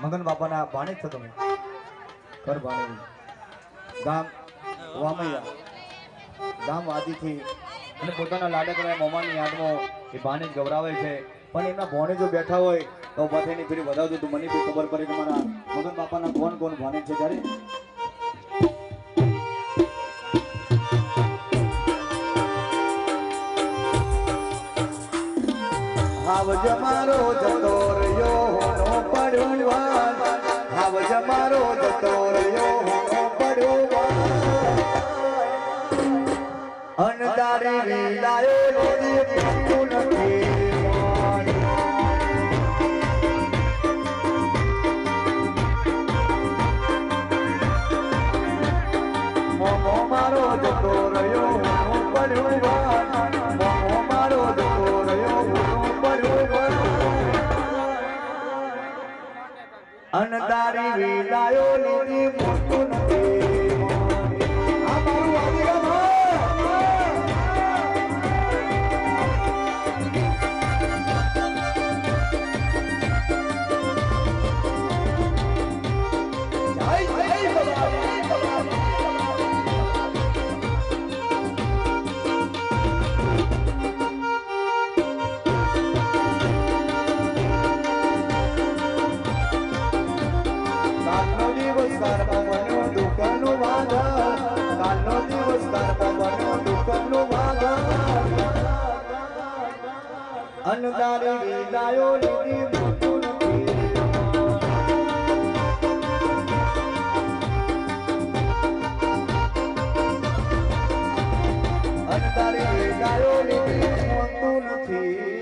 મગન બાપાના ભાણેજ છો તમે ઘર ભાણેજ ગામ વામૈયા ગામ વાદીથી અને પોતાના લાડકડા મોમાની યાદમાં એ ભાણેજ ગવરાવે છે પણ એમના ભોણે જો બેઠા હોય તો બધાની ફરી વધાવજો તો મને બી ખબર પડે કે મારા મગન બાપાના કોણ કોણ ભાણેજ છે ત્યારે આવજ મારો જતો રહ્યો નો પડ્યો આવજ મારો જતો રહ્યો નો પડ્યો અનદારી લીલાયો લીધી નથી મોમો મારો જતો રહ્યો નો પડ્યો મોમો મારો જતો રહ્યો અનદારી વિલાયો લીધી મોટું નથી આ મારું આદિગમ અનદારી વિલાયો લીધી મોટું નથી અનદારી વિલાયો લીધી મોટું નથી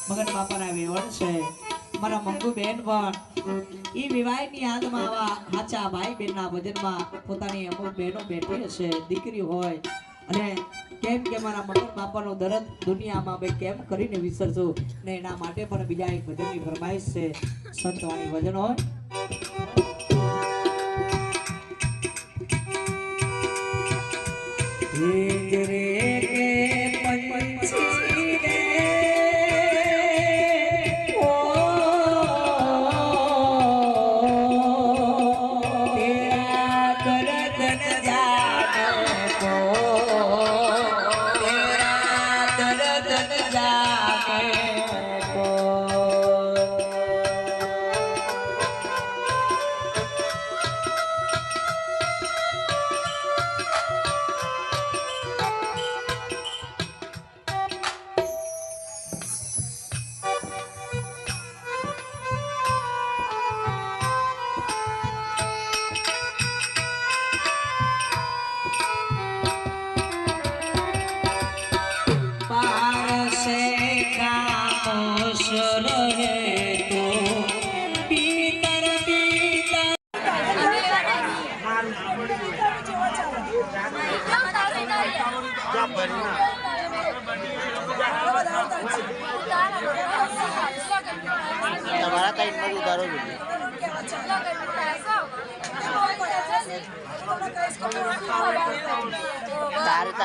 મગન બાપાના વેવણ છે મારા મંગુ બેન પણ ઈ વિવાહની યાદમાં આવા સાચા ભાઈ બેનના ભજનમાં પોતાની અમુક બહેનો બેઠી હશે દીકરી હોય અને કેમ કે મારા મગન બાપાનો દરદ દુનિયામાં બે કેમ કરીને વિસરશું ને એના માટે પણ બીજા એક ભજનની ફરમાઈશ છે સંતવાણી ભજન હોય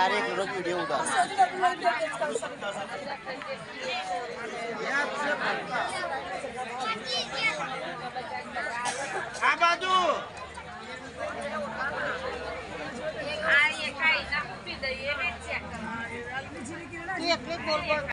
હારે એક રજૂ દેવું તા આ બાજુ આ એ કાઈ ના મૂકી દઈએ એ ચેક કરવા